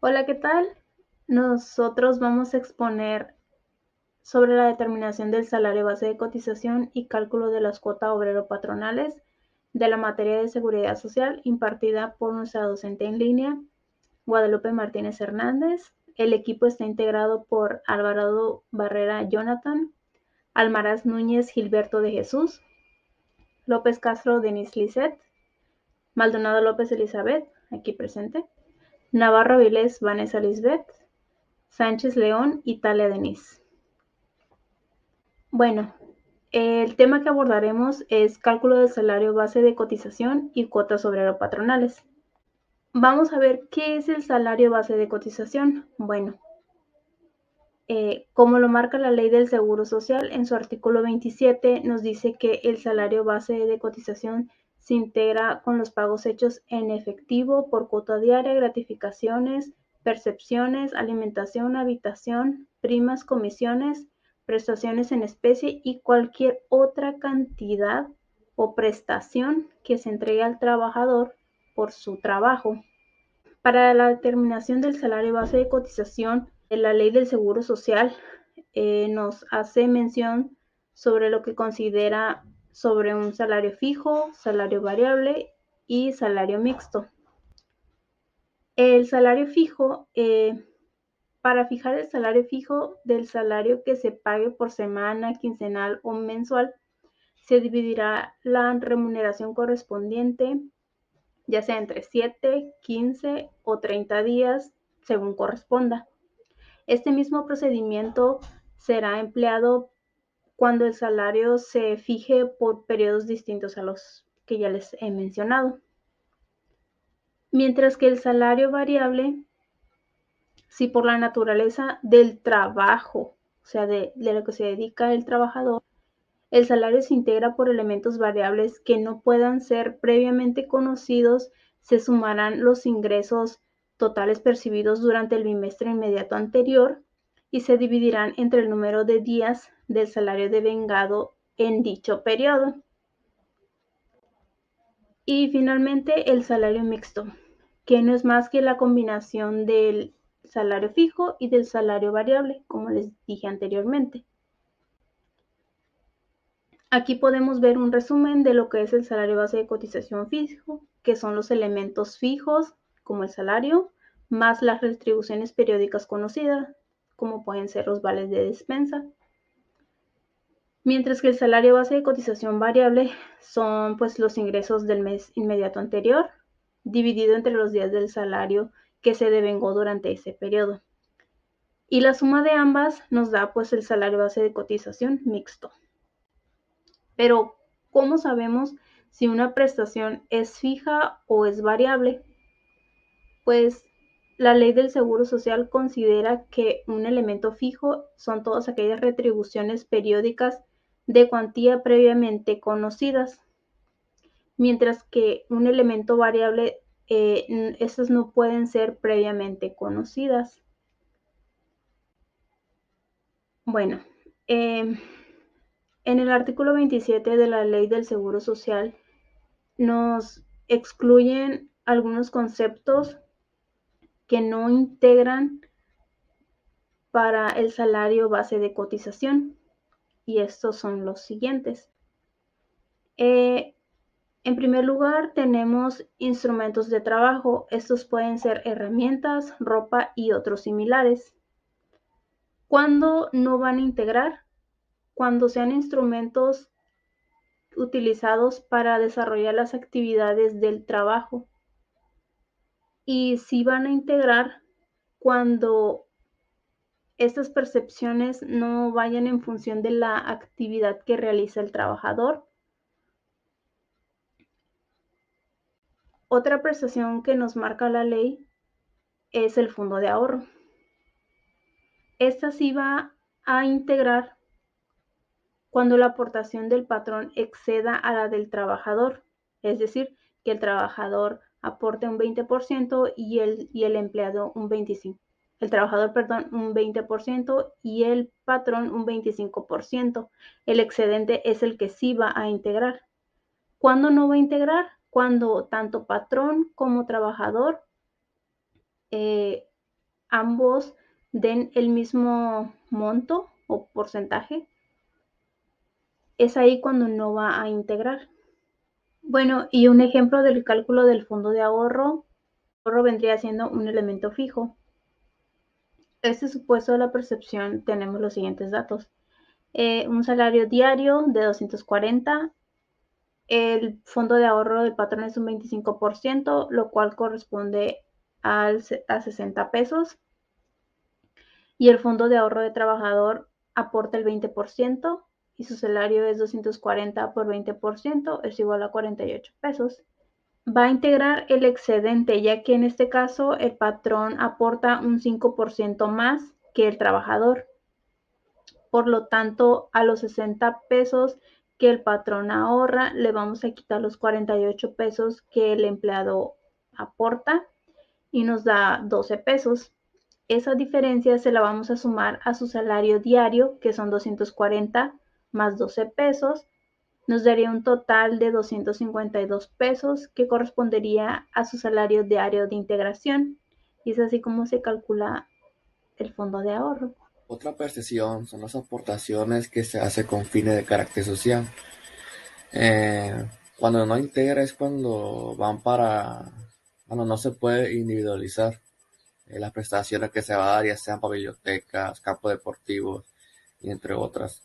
Hola, ¿qué tal? Nosotros vamos a exponer sobre la determinación del salario base de cotización y cálculo de las cuotas obrero-patronales de la materia de seguridad social impartida por nuestra docente en línea, Guadalupe Martínez Hernández. El equipo está integrado por Alvarado Barrera Jonathan, Almaraz Núñez Gilberto de Jesús, López Castro Denise Lisset, Maldonado López Elizabeth, aquí presente, Navarro Vilés Vanessa Lisbeth, Sánchez León y Talia Denise. Bueno, el tema que abordaremos es cálculo del salario base de cotización y cuotas obrero-patronales. Vamos a ver qué es el salario base de cotización. Bueno, como lo marca la Ley del Seguro Social, en su artículo 27 nos dice que el salario base de cotización se integra con los pagos hechos en efectivo por cuota diaria, gratificaciones, percepciones, alimentación, habitación, primas, comisiones, prestaciones en especie y cualquier otra cantidad o prestación que se entregue al trabajador por su trabajo. Para la determinación del salario base de cotización, la Ley del Seguro Social nos hace mención sobre lo que considera sobre un salario fijo, salario variable y salario mixto. El salario fijo, para fijar el salario fijo del salario que se pague por semana, quincenal o mensual, se dividirá la remuneración correspondiente, ya sea entre 7, 15 o 30 días, según corresponda. Este mismo procedimiento será empleado cuando el salario se fije por periodos distintos a los que ya les he mencionado. Mientras que el salario variable, si por la naturaleza del trabajo, o sea, de lo que se dedica el trabajador, el salario se integra por elementos variables que no puedan ser previamente conocidos, se sumarán los ingresos totales percibidos durante el bimestre inmediato anterior y se dividirán entre el número de días del salario devengado en dicho periodo. Y finalmente el salario mixto, que no es más que la combinación del salario fijo y del salario variable, como les dije anteriormente. Aquí podemos ver un resumen de lo que es el salario base de cotización fijo, que son los elementos fijos, como el salario, más las retribuciones periódicas conocidas, como pueden ser los vales de despensa. Mientras que el salario base de cotización variable son pues los ingresos del mes inmediato anterior, dividido entre los días del salario que se devengó durante ese periodo. Y la suma de ambas nos da pues el salario base de cotización mixto. Pero, ¿cómo sabemos si una prestación es fija o es variable? Pues la Ley del Seguro Social considera que un elemento fijo son todas aquellas retribuciones periódicas de cuantía previamente conocidas, mientras que un elemento variable, esas no pueden ser previamente conocidas. Bueno, en el artículo 27 de la Ley del Seguro Social nos excluyen algunos conceptos que no integran para el salario base de cotización, y estos son los siguientes. En primer lugar, tenemos instrumentos de trabajo. Estos pueden ser herramientas, ropa y otros similares. ¿Cuándo no van a integrar? Cuando sean instrumentos utilizados para desarrollar las actividades del trabajo. Y sí van a integrar cuando estas percepciones no vayan en función de la actividad que realiza el trabajador. Otra prestación que nos marca la ley es el fondo de ahorro. Esta sí va a integrar cuando la aportación del patrón exceda a la del trabajador, es decir, que el trabajador aporte un 20% y el empleado un 25%. El trabajador, perdón, un 20% y el patrón un 25%. El excedente es el que sí va a integrar. ¿Cuándo no va a integrar? Cuando tanto patrón como trabajador ambos den el mismo monto o porcentaje, es ahí cuando no va a integrar. Bueno, y un ejemplo del cálculo del fondo de ahorro vendría siendo un elemento fijo. Este supuesto de la percepción tenemos los siguientes datos. Un salario diario de 240, el fondo de ahorro del patrón es un 25%, lo cual corresponde a 60 pesos, y el fondo de ahorro de trabajador aporta el 20% y su salario es 240 por 20% es igual a 48 pesos. Va a integrar el excedente, ya que en este caso el patrón aporta un 5% más que el trabajador. Por lo tanto, a los 60 pesos que el patrón ahorra, le vamos a quitar los 48 pesos que el empleado aporta y nos da 12 pesos. Esa diferencia se la vamos a sumar a su salario diario, que son 240 más 12 pesos, nos daría un total de 252 pesos, que correspondería a su salario diario de integración. Y es así como se calcula el fondo de ahorro. Otra percepción son las aportaciones que se hace con fines de carácter social. Cuando no integra es cuando no se puede individualizar las prestaciones que se va a dar, ya sean para bibliotecas, campos deportivos y entre otras.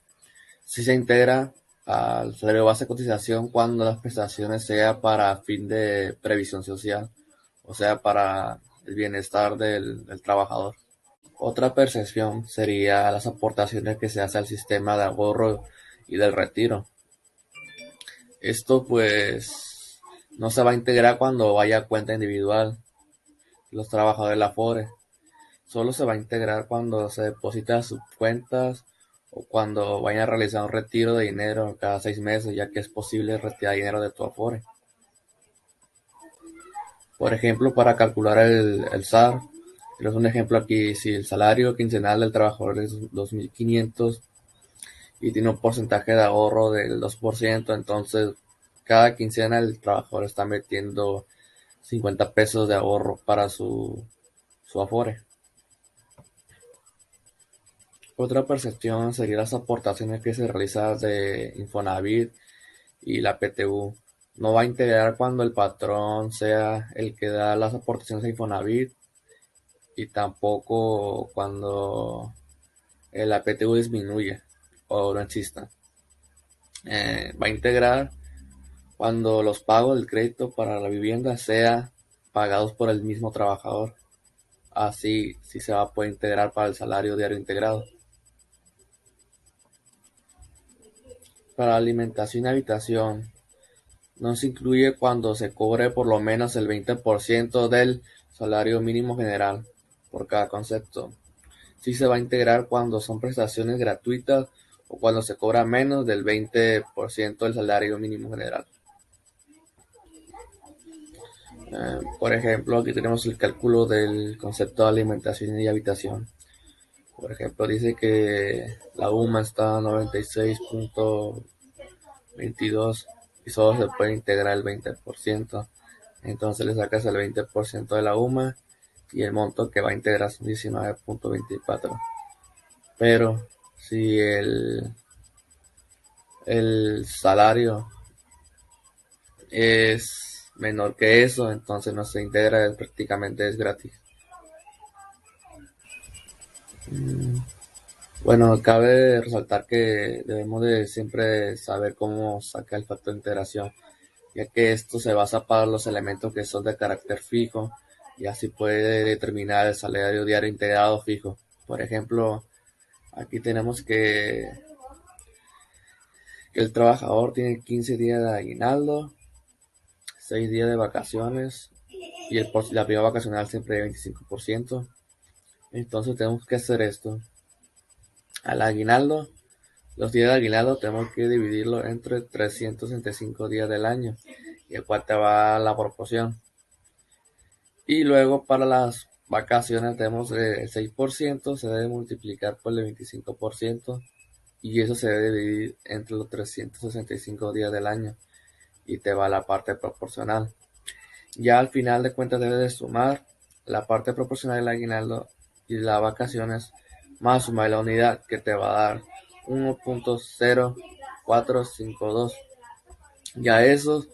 Si se integra al salario base de cotización cuando las prestaciones sea para fin de previsión social, o sea, para el bienestar del trabajador. Otra percepción sería las aportaciones que se hace al sistema de ahorro y del retiro. Esto pues no se va a integrar cuando vaya a cuenta individual los trabajadores de la Afore. Solo se va a integrar cuando se deposita a sus cuentas o cuando vayan a realizar un retiro de dinero cada 6 meses, ya que es posible retirar dinero de tu Afore. Por ejemplo, para calcular el SAR, es un ejemplo aquí, si el salario quincenal del trabajador es 2.500 y tiene un porcentaje de ahorro del 2%, entonces cada quincena el trabajador está metiendo 50 pesos de ahorro para su Afore. Otra percepción sería las aportaciones que se realizan de Infonavit y la PTU. No va a integrar cuando el patrón sea el que da las aportaciones a Infonavit y tampoco cuando la PTU disminuye o no exista. Va a integrar cuando los pagos del crédito para la vivienda sean pagados por el mismo trabajador. Así sí se va a poder integrar para el salario diario integrado. Para alimentación y habitación, no se incluye cuando se cobre por lo menos el 20% del salario mínimo general por cada concepto. Sí se va a integrar cuando son prestaciones gratuitas o cuando se cobra menos del 20% del salario mínimo general. Por ejemplo, aquí tenemos el cálculo del concepto de alimentación y habitación. Por ejemplo, dice que la UMA está a 96.22 y solo se puede integrar el 20%. Entonces le sacas el 20% de la UMA y el monto que va a integrar son 19.24. Pero si el salario es menor que eso, entonces no se integra, prácticamente es gratis. Bueno, cabe resaltar que debemos de siempre saber cómo sacar el factor de integración, ya que esto se basa para los elementos que son de carácter fijo y así puede determinar el salario diario integrado fijo. Por ejemplo, aquí tenemos que el trabajador tiene 15 días de aguinaldo, 6 días de vacaciones y la prima vacacional siempre de 25%. Entonces tenemos que hacer esto. Al aguinaldo, los días de aguinaldo tenemos que dividirlo entre 365 días del año, y el cual te va la proporción. Y luego para las vacaciones tenemos el 6%, se debe multiplicar por el 25% y eso se debe dividir entre los 365 días del año y te va la parte proporcional. Ya al final de cuentas debes de sumar la parte proporcional del aguinaldo y las vacaciones, más sumar la unidad que te va a dar 1.0452. Ya eso,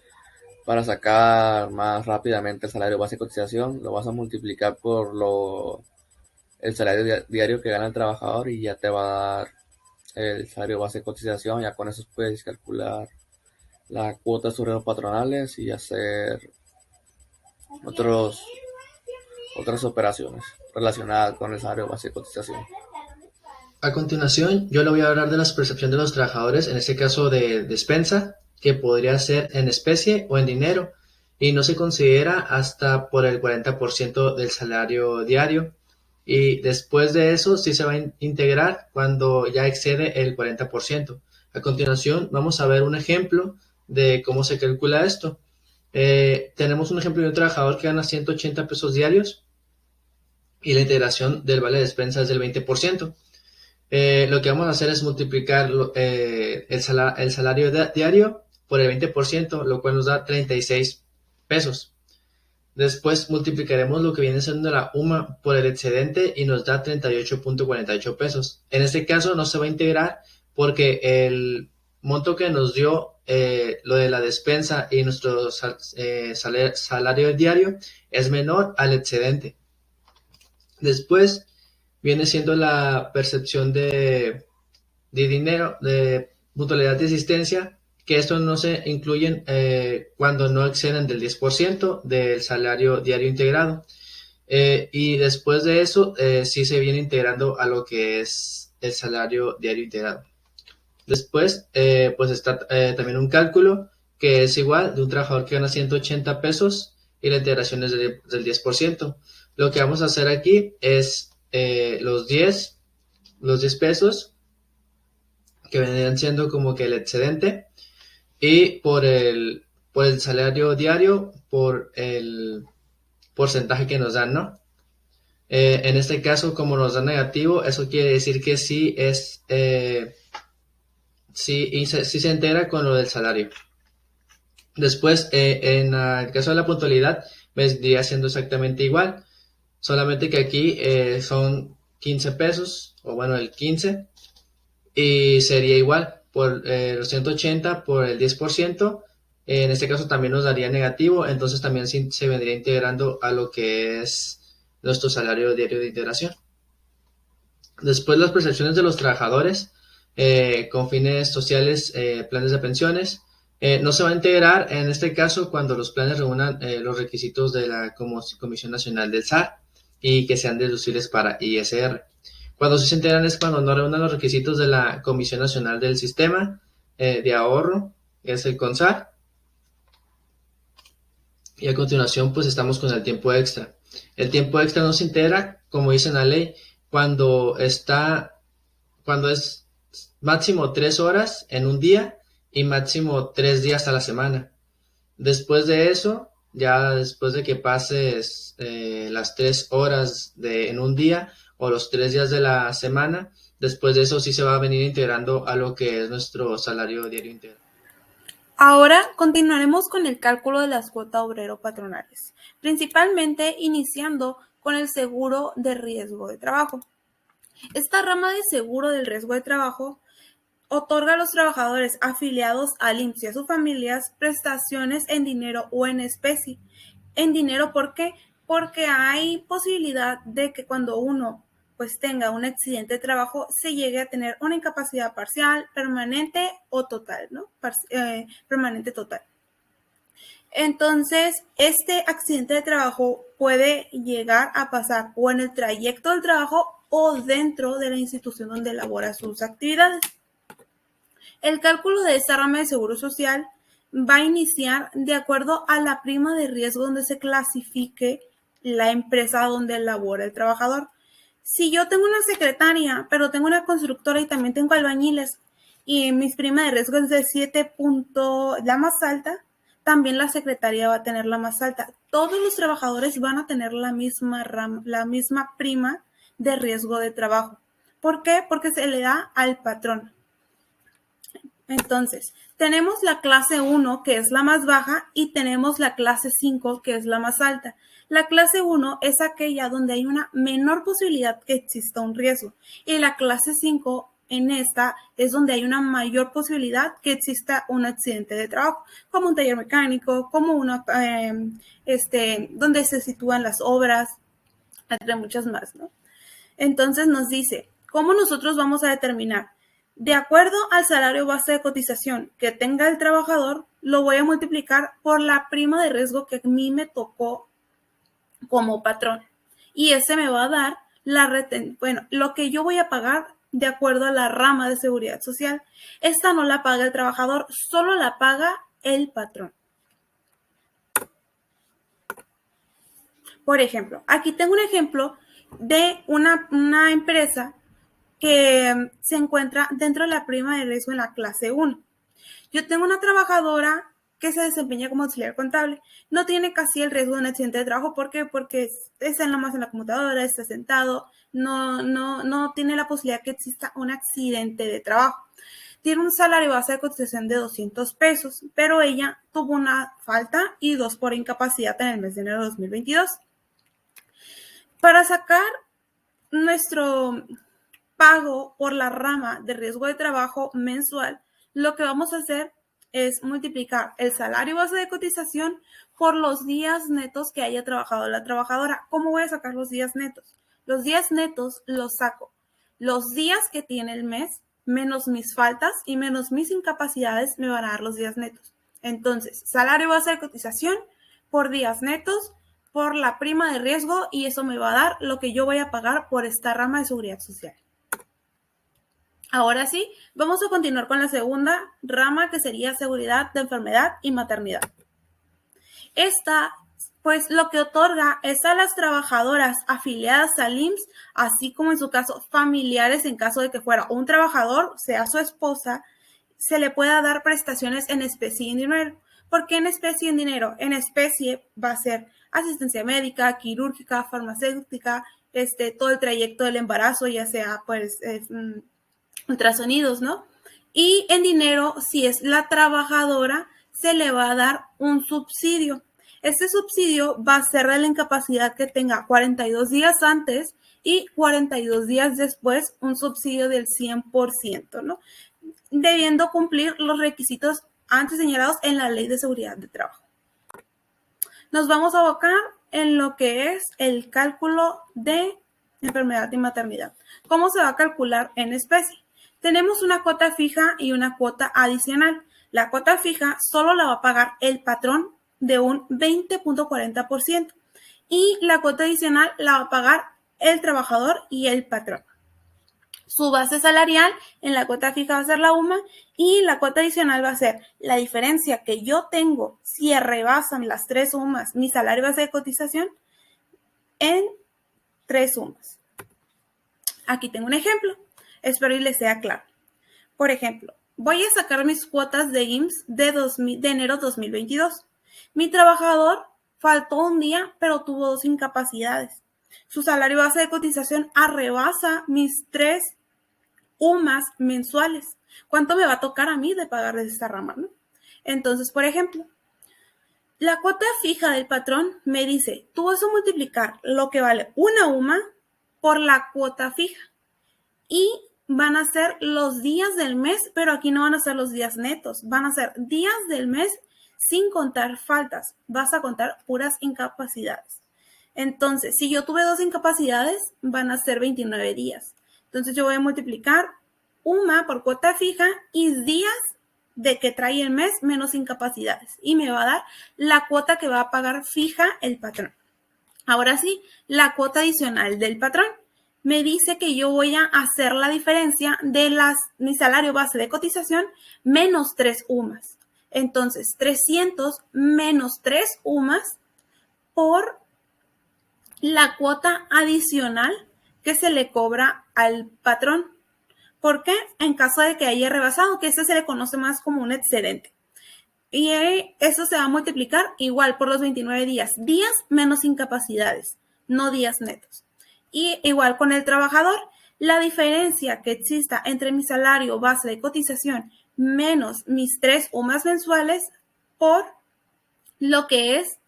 para sacar más rápidamente el salario base de cotización, lo vas a multiplicar por el salario diario que gana el trabajador y ya te va a dar el salario base de cotización. Ya con eso puedes calcular la cuota de sueldos patronales y hacer otros, otras operaciones relacionadas con el salario base de cotización. A continuación, yo le voy a hablar de la percepción de los trabajadores, en este caso de despensa, que podría ser en especie o en dinero, y no se considera hasta por el 40% del salario diario. Y después de eso sí se va a integrar cuando ya excede el 40%. A continuación, vamos a ver un ejemplo de cómo se calcula esto. Tenemos un ejemplo de un trabajador que gana 180 pesos diarios y la integración del vale de despensa es del 20%. Lo que vamos a hacer es multiplicar el salario diario por el 20%, lo cual nos da 36 pesos. Después multiplicaremos lo que viene siendo la UMA por el excedente y nos da 38.48 pesos. En este caso no se va a integrar porque el monto que nos dio lo de la despensa y nuestro salario diario es menor al excedente. Después viene siendo la percepción de dinero, de mutualidad de existencia, que estos no se incluyen cuando no exceden del 10% del salario diario integrado. Y después de eso, sí se viene integrando a lo que es el salario diario integrado. Después, pues está también un cálculo que es igual de un trabajador que gana 180 pesos y la integración es del 10%. Lo que vamos a hacer aquí es los 10 pesos que vendrían siendo como que el excedente y por el salario diario por el porcentaje que nos dan, ¿no? En este caso, como nos da negativo, eso quiere decir que sí es sí se integra con lo del salario. Después, en el caso de la puntualidad, vendría siendo exactamente igual, solamente que aquí son 15 pesos, o bueno, el 15, y sería igual por los 180 por el 10%. En este caso también nos daría negativo, entonces también se vendría integrando a lo que es nuestro salario diario de integración. Después, las percepciones de los trabajadores con fines sociales, planes de pensiones. No se va a integrar en este caso cuando los planes reúnan los requisitos de la Comisión Nacional del SAR y que sean deducibles para ISR. Cuando sí se integran es cuando no reúnan los requisitos de la Comisión Nacional del Sistema de Ahorro, que es el CONSAR. Y a continuación, pues estamos con el tiempo extra. El tiempo extra no se integra, como dice en la ley, cuando es máximo 3 horas en un día y máximo 3 días a la semana. Después de eso, ya después de que pases las 3 horas en un día o los 3 días de la semana, después de eso sí se va a venir integrando a lo que es nuestro salario diario integral. Ahora continuaremos con el cálculo de las cuotas obrero-patronales, principalmente iniciando con el seguro de riesgo de trabajo. Esta rama de seguro del riesgo de trabajo otorga a los trabajadores afiliados al IMSS y a sus familias prestaciones en dinero o en especie. En dinero, ¿por qué? Porque hay posibilidad de que cuando uno pues tenga un accidente de trabajo se llegue a tener una incapacidad parcial, permanente o total, ¿no? Permanente total. Entonces, este accidente de trabajo puede llegar a pasar o en el trayecto del trabajo o dentro de la institución donde elabora sus actividades. El cálculo de esta rama de seguro social va a iniciar de acuerdo a la prima de riesgo donde se clasifique la empresa donde labora el trabajador. Si yo tengo una secretaria, pero tengo una constructora y también tengo albañiles, y mis primas de riesgo es de 7 puntos, la más alta, también la secretaria va a tener la más alta. Todos los trabajadores van a tener la misma prima de riesgo de trabajo. ¿Por qué? Porque se le da al patrón. Entonces, tenemos la clase 1, que es la más baja, y tenemos la clase 5, que es la más alta. La clase 1 es aquella donde hay una menor posibilidad que exista un riesgo. Y la clase 5 en esta es donde hay una mayor posibilidad que exista un accidente de trabajo, como un taller mecánico, como donde se sitúan las obras, entre muchas más, ¿no? Entonces nos dice, ¿cómo nosotros vamos a determinar? De acuerdo al salario base de cotización que tenga el trabajador, lo voy a multiplicar por la prima de riesgo que a mí me tocó como patrón. Y ese me va a dar lo que yo voy a pagar de acuerdo a la rama de seguridad social. Esta no la paga el trabajador, solo la paga el patrón. Por ejemplo, aquí tengo un ejemplo de una empresa que se encuentra dentro de la prima de riesgo en la clase 1. Yo tengo una trabajadora que se desempeña como auxiliar contable. No tiene casi el riesgo de un accidente de trabajo. ¿Por qué? Porque está nomás en la computadora, está sentado, no tiene la posibilidad que exista un accidente de trabajo. Tiene un salario base de cotización de 200 pesos, pero ella tuvo una falta y 2 por incapacidad en el mes de enero de 2022. Para sacar nuestro pago por la rama de riesgo de trabajo mensual, lo que vamos a hacer es multiplicar el salario base de cotización por los días netos que haya trabajado la trabajadora. ¿Cómo voy a sacar los días netos? Los días netos los saco los días que tiene el mes menos mis faltas y menos mis incapacidades me van a dar los días netos. Entonces, salario base de cotización por días netos por la prima de riesgo y eso me va a dar lo que yo voy a pagar por esta rama de seguridad social. Ahora sí, vamos a continuar con la segunda rama que sería seguridad de enfermedad y maternidad. Esta, pues lo que otorga es a las trabajadoras afiliadas al IMSS, así como en su caso familiares en caso de que fuera un trabajador, sea su esposa, se le pueda dar prestaciones en especie y en dinero. ¿Por qué en especie y en dinero? En especie va a ser asistencia médica, quirúrgica, farmacéutica, todo el trayecto del embarazo, ya sea pues ultrasonidos, ¿no? Y en dinero, si es la trabajadora, se le va a dar un subsidio. Este subsidio va a ser de la incapacidad que tenga 42 días antes y 42 días después, un subsidio del 100%, ¿no? Debiendo cumplir los requisitos antes señalados en la Ley de Seguridad de Trabajo. Nos vamos a abocar en lo que es el cálculo de enfermedad y maternidad. ¿Cómo se va a calcular en especie? Tenemos una cuota fija y una cuota adicional. La cuota fija solo la va a pagar el patrón de un 20.40% y la cuota adicional la va a pagar el trabajador y el patrón. Su base salarial en la cuota fija va a ser la UMA y la cuota adicional va a ser la diferencia que yo tengo si rebasan las 3 UMAs mi salario base de cotización en 3 UMAs. Aquí tengo un ejemplo, espero y les sea claro. Por ejemplo, voy a sacar mis cuotas de IMSS de enero 2022. Mi trabajador faltó un día, pero tuvo 2 incapacidades. Su salario base de cotización rebasa mis 3 UMAs mensuales. ¿Cuánto me va a tocar a mí de pagar de esta rama, ¿no? Entonces, por ejemplo, la cuota fija del patrón me dice, tú vas a multiplicar lo que vale una UMA por la cuota fija y van a ser los días del mes, pero aquí no van a ser los días netos, van a ser días del mes sin contar faltas, vas a contar puras incapacidades. Entonces, si yo tuve 2 incapacidades, van a ser 29 días. Entonces, yo voy a multiplicar UMA por cuota fija y días de que trae el mes menos incapacidades. Y me va a dar la cuota que va a pagar fija el patrón. Ahora sí, la cuota adicional del patrón me dice que yo voy a hacer la diferencia de mi salario base de cotización menos 3 UMAs. Entonces, 300 menos 3 UMAs por la cuota adicional que se le cobra al patrón. ¿Por qué? En caso de que haya rebasado, que ese se le conoce más como un excedente. Y eso se va a multiplicar igual por los 29 días. Días menos incapacidades, no días netos. Y igual con el trabajador, la diferencia que exista entre mi salario base de cotización menos mis 3 UMAs mensuales por lo que es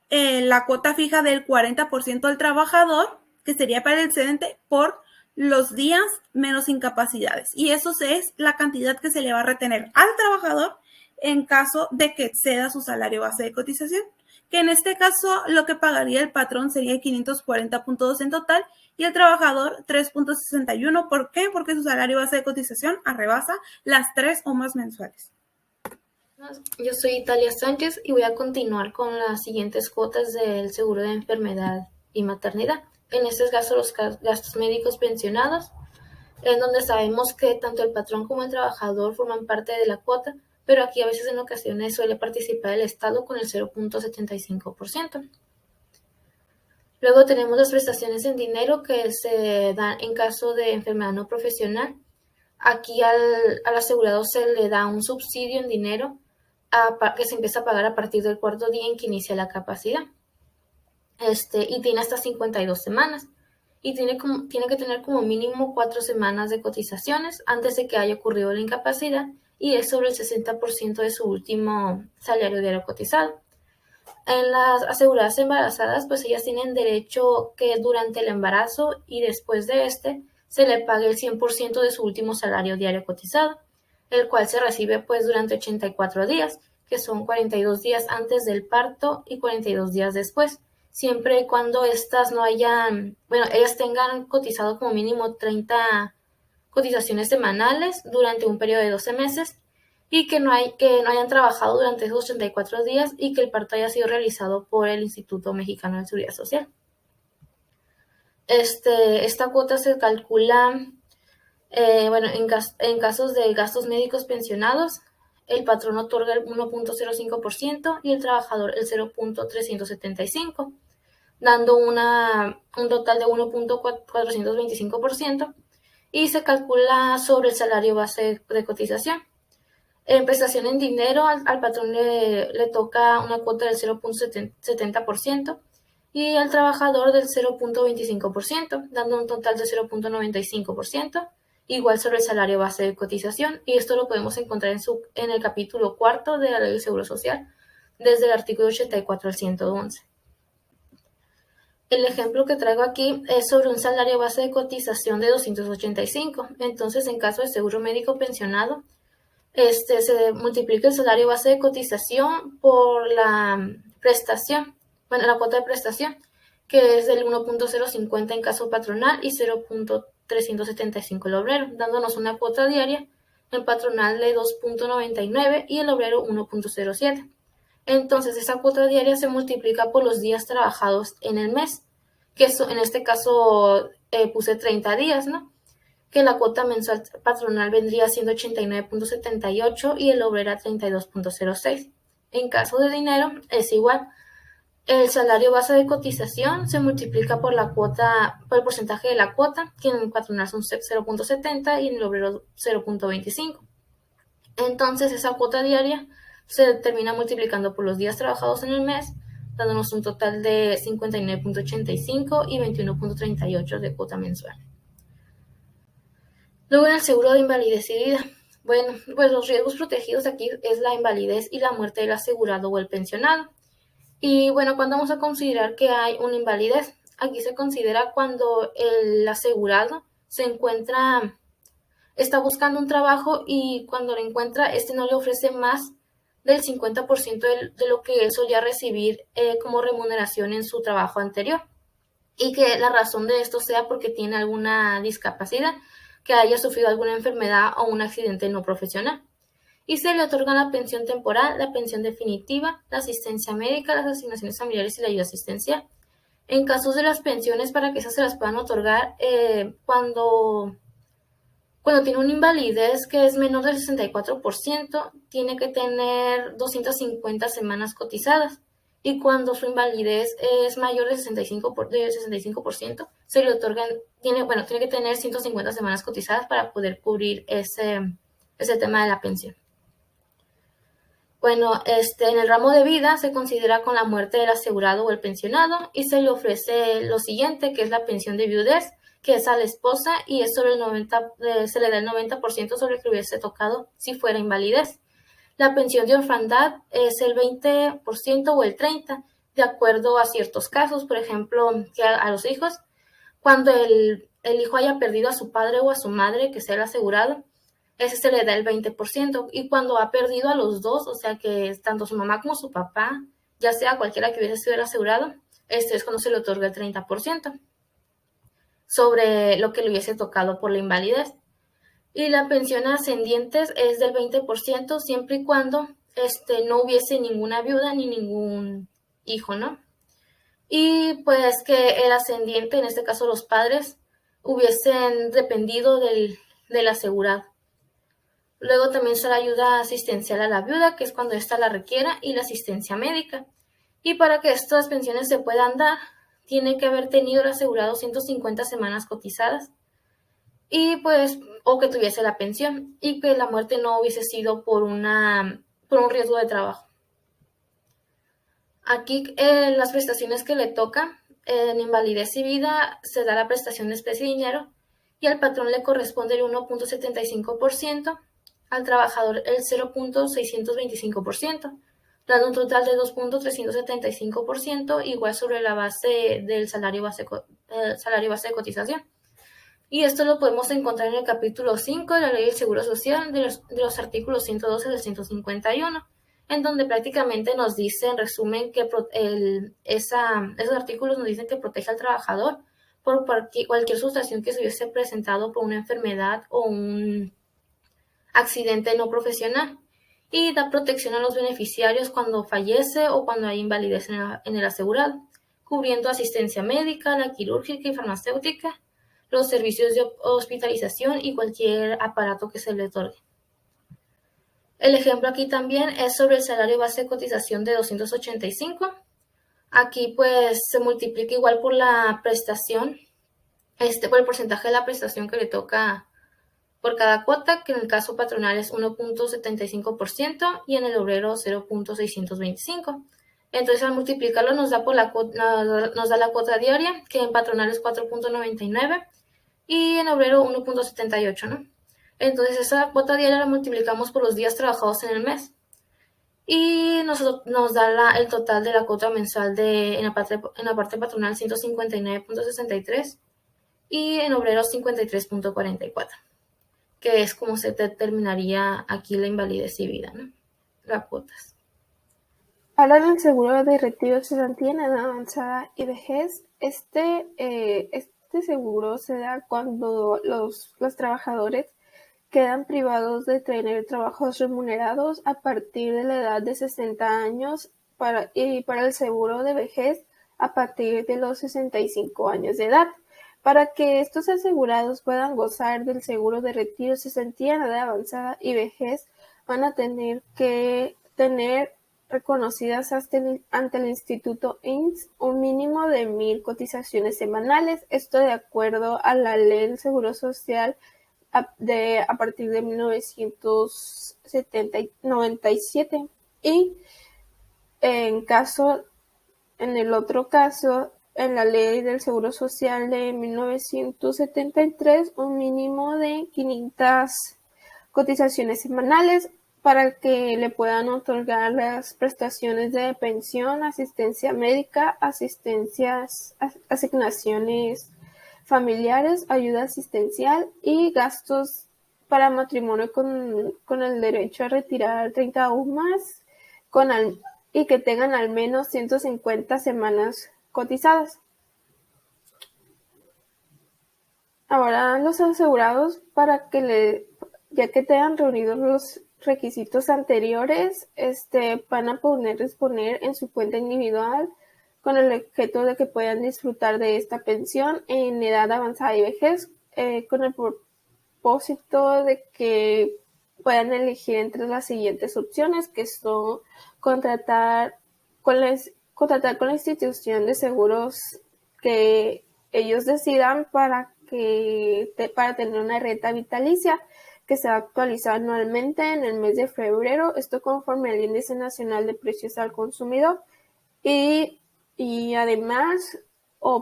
la cuota fija del 40% del trabajador, que sería para el excedente, por los días menos incapacidades. Y eso es la cantidad que se le va a retener al trabajador en caso de que exceda su salario base de cotización, que en este caso lo que pagaría el patrón sería 540.2 en total y el trabajador 3.61. ¿Por qué? Porque su salario base de cotización rebasa las 3 o más mensuales. Yo soy Italia Sánchez y voy a continuar con las siguientes cuotas del seguro de enfermedad y maternidad. En este caso, los gastos médicos pensionados, en donde sabemos que tanto el patrón como el trabajador forman parte de la cuota, pero aquí a veces en ocasiones suele participar el Estado con el 0.75%. Luego tenemos las prestaciones en dinero que se dan en caso de enfermedad no profesional. Aquí al asegurado se le da un subsidio en dinero que se empieza a pagar a partir del cuarto día en que inicia la capacidad. Y tiene hasta 52 semanas. Y tiene que tener como mínimo 4 semanas de cotizaciones antes de que haya ocurrido la incapacidad y es sobre el 60% de su último salario diario cotizado. En las aseguradas embarazadas, pues ellas tienen derecho que durante el embarazo y después de se le pague el 100% de su último salario diario cotizado, el cual se recibe pues durante 84 días, que son 42 días antes del parto y 42 días después, siempre y cuando estas no hayan, ellas tengan cotizado como mínimo 30 cotizaciones semanales durante un periodo de 12 meses y que no hayan trabajado durante esos 84 días y que el parto haya sido realizado por el Instituto Mexicano de Seguridad Social. Esta cuota se calcula, en casos de gastos médicos pensionados, el patrón otorga el 1.05% y el trabajador el 0.375%, dando un total de 1.425%, y se calcula sobre el salario base de cotización. En prestación en dinero, al patrón le toca una cuota del 0.70% y al trabajador del 0.25%, dando un total de 0.95%, igual sobre el salario base de cotización, y esto lo podemos encontrar en el capítulo 4 de la Ley del Seguro Social, desde el artículo 84 al 111. El ejemplo que traigo aquí es sobre un salario base de cotización de 285. Entonces, en caso de seguro médico pensionado, se multiplica el salario base de cotización por la prestación, la cuota de prestación, que es del 1.050 en caso patronal y 0.375 el obrero, dándonos una cuota diaria en patronal de 2.99 y el obrero 1.07. Entonces, esa cuota diaria se multiplica por los días trabajados en el mes, que en este caso puse 30 días, ¿no? Que la cuota mensual patronal vendría siendo 89.78 y el obrero 32.06. En caso de dinero es igual. El salario base de cotización se multiplica por el porcentaje de la cuota, que en el patronal son 0.70 y en el obrero 0.25. Entonces esa cuota diaria se termina multiplicando por los días trabajados en el mes, dándonos un total de 59.85 y 21.38 de cuota mensual. Luego, en el seguro de invalidez y vida. Bueno, pues los riesgos protegidos aquí es la invalidez y la muerte del asegurado o el pensionado. Y bueno, ¿cuándo vamos a considerar que hay una invalidez? Aquí se considera cuando el asegurado está buscando un trabajo y cuando lo encuentra, no le ofrece más del 50% de lo que él solía recibir como remuneración en su trabajo anterior. Y que la razón de esto sea porque tiene alguna discapacidad, que haya sufrido alguna enfermedad o un accidente no profesional. Y se le otorga la pensión temporal, la pensión definitiva, la asistencia médica, las asignaciones familiares y la ayuda asistencial. En casos de las pensiones, para que esas se las puedan otorgar cuando tiene una invalidez que es menor del 64%, tiene que tener 250 semanas cotizadas. Y cuando su invalidez es mayor del 65%, se le otorgan, tiene que tener 150 semanas cotizadas para poder cubrir ese tema de la pensión. Bueno, en el ramo de vida se considera con la muerte del asegurado o el pensionado y se le ofrece lo siguiente, que es la pensión de viudez, que es a la esposa y es sobre se le da el 90% sobre el que hubiese tocado si fuera invalidez. La pensión de orfandad es el 20% o el 30%, de acuerdo a ciertos casos, por ejemplo, que a los hijos, cuando el hijo haya perdido a su padre o a su madre, que sea el asegurado, ese se le da el 20%, y cuando ha perdido a los dos, o sea que tanto su mamá como su papá, ya sea cualquiera que hubiese sido el asegurado, es cuando se le otorga el 30% sobre lo que le hubiese tocado por la invalidez. Y la pensión ascendiente es del 20% siempre y cuando no hubiese ninguna viuda ni ningún hijo, ¿no? Y pues que el ascendiente, en este caso los padres, hubiesen dependido del asegurado. Luego también está la ayuda asistencial a la viuda, que es cuando ésta la requiera, y la asistencia médica. Y para que estas pensiones se puedan dar, tiene que haber tenido el asegurado 150 semanas cotizadas, y pues, o que tuviese la pensión, y que la muerte no hubiese sido por un riesgo de trabajo. Aquí las prestaciones que le toca en invalidez y vida se da la prestación de especie de dinero, y al patrón le corresponde el 1.75%, al trabajador el 0.625%, dando un total de 2.375%, igual sobre la base del salario base de cotización. Y esto lo podemos encontrar en el capítulo 5 de la Ley del Seguro Social, de los artículos 112 al 151, en donde prácticamente nos dice, en resumen, que esos artículos nos dicen que protege al trabajador por cualquier situación que se hubiese presentado por una enfermedad o un accidente no profesional, y da protección a los beneficiarios cuando fallece o cuando hay invalidez en el asegurado, cubriendo asistencia médica, la quirúrgica y farmacéutica, los servicios de hospitalización y cualquier aparato que se le otorgue. El ejemplo aquí también es sobre el salario base de cotización de 285. Aquí pues se multiplica igual por la prestación, por el porcentaje de la prestación que le toca por cada cuota, que en el caso patronal es 1.75% y en el obrero 0.625. Entonces al multiplicarlo nos da la cuota diaria, que en patronal es 4.99 y en obrero 1.78, ¿no? Entonces esa cuota diaria la multiplicamos por los días trabajados en el mes y nos da el total de la cuota mensual en la parte patronal 159.63 y en obrero 53.44, que es como se determinaría aquí la invalidez y vida, ¿no? Las cuotas. Ahora en el seguro de retiro, cesantía en edad avanzada y vejez, este seguro se da cuando los trabajadores quedan privados de tener trabajos remunerados a partir de la edad de 60 años y para el seguro de vejez a partir de los 65 años de edad. Para que estos asegurados puedan gozar del seguro de retiro, cesantía en edad avanzada y vejez, van a tener que tener reconocidas ante el Instituto INSS un mínimo de 1,000 cotizaciones semanales, esto de acuerdo a la Ley del Seguro Social a partir de 1997. Y en el otro caso, en la Ley del Seguro Social de 1973, un mínimo de 500 cotizaciones semanales para que le puedan otorgar las prestaciones de pensión, asistencia médica, asignaciones familiares, ayuda asistencial y gastos para matrimonio con el derecho a retirar 30 o más y que tengan al menos 150 semanas cotizadas. Ahora los asegurados, ya que tengan reunidos los requisitos anteriores, van a poder disponer en su cuenta individual con el objeto de que puedan disfrutar de esta pensión en edad avanzada y vejez, con el propósito de que puedan elegir entre las siguientes opciones, que son contratar con la institución de seguros que ellos decidan para tener una renta vitalicia que se va a actualizar anualmente en el mes de febrero, esto conforme al Índice Nacional de Precios al Consumidor, y además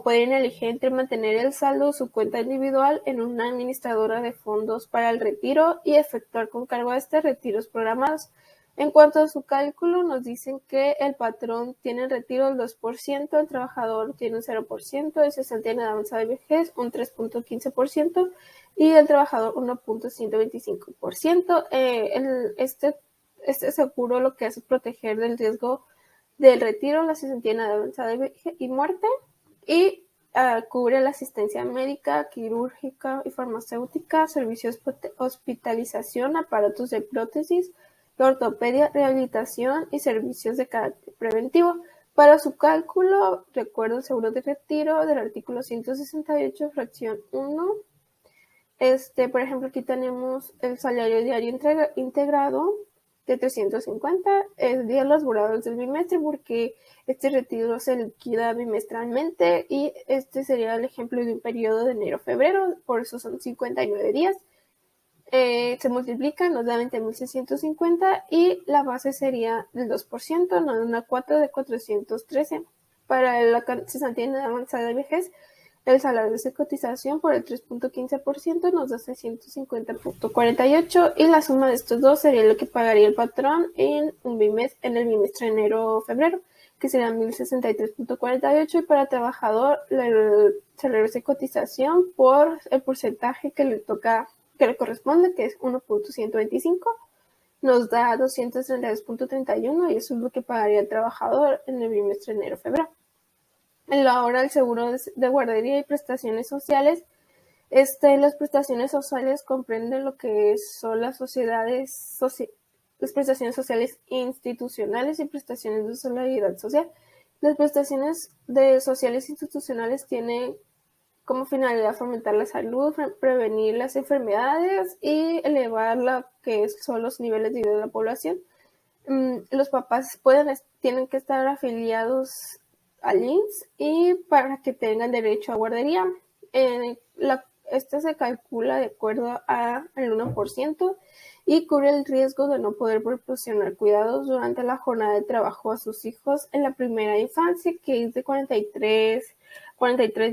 pueden elegir entre mantener el saldo de su cuenta individual en una administradora de fondos para el retiro y efectuar con cargo a retiros programados. En cuanto a su cálculo, nos dicen que el patrón tiene el retiro del 2%, el trabajador tiene un 0%, el cesante en edad avanzada de vejez un 3.15% y el trabajador 1.125%. Este seguro lo que hace es proteger del riesgo del retiro, la cesantía en edad avanzada de vejez y muerte, y cubre la asistencia médica, quirúrgica y farmacéutica, servicios de hospitalización, aparatos de prótesis, ortopedia, rehabilitación y servicios de carácter preventivo. Para su cálculo, recuerdo el seguro de retiro del artículo 168, fracción 1. Por ejemplo, aquí tenemos el salario diario integrado de 350, es días laborables del bimestre, porque este retiro se liquida bimestralmente y este sería el ejemplo de un periodo de enero a febrero, por eso son 59 días. Se multiplica, nos da 20.650 y la base sería del 2%, no una cuota de 413. Para la cesantía en edad avanzada de vejez, el salario de cotización por el 3.15% nos da 650.48 y la suma de estos dos sería lo que pagaría el patrón en el bimestre enero-febrero, que sería 1.063.48, y para el trabajador el salario de cotización por el porcentaje que le corresponde, que es 1.125, nos da 232.31 y eso es lo que pagaría el trabajador en el bimestre enero-febrero. Ahora el seguro de guardería y prestaciones sociales. Las prestaciones sociales comprenden lo que son las prestaciones sociales institucionales y prestaciones de solidaridad social. Las prestaciones sociales institucionales tienen como finalidad fomentar la salud, prevenir las enfermedades y elevar lo que son los niveles de vida de la población. Los papás tienen que estar afiliados al IMSS y para que tengan derecho a guardería. Este se calcula de acuerdo al 1% y cubre el riesgo de no poder proporcionar cuidados durante la jornada de trabajo a sus hijos en la primera infancia, que es de 43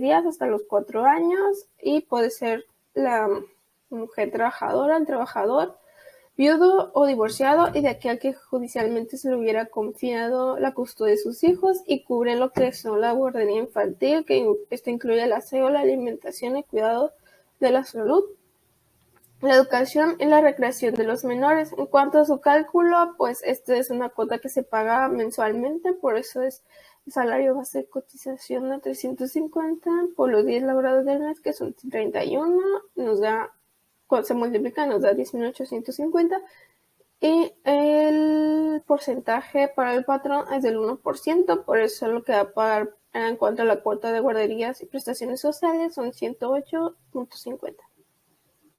días hasta los 4 años, y puede ser la mujer trabajadora, el trabajador viudo o divorciado y de aquel que judicialmente se le hubiera confiado la custodia de sus hijos, y cubre lo que son la guardería infantil, que esto incluye el aseo, la alimentación y cuidado de la salud, la educación y la recreación de los menores. En cuanto a su cálculo, pues es una cuota que se paga mensualmente, por eso es el salario base de cotización de 350 por los días laborados del mes, que son 31, cuando se multiplica nos da 10.850, y el porcentaje para el patrón es del 1%, por eso lo que va a pagar en cuanto a la cuota de guarderías y prestaciones sociales son 108.50.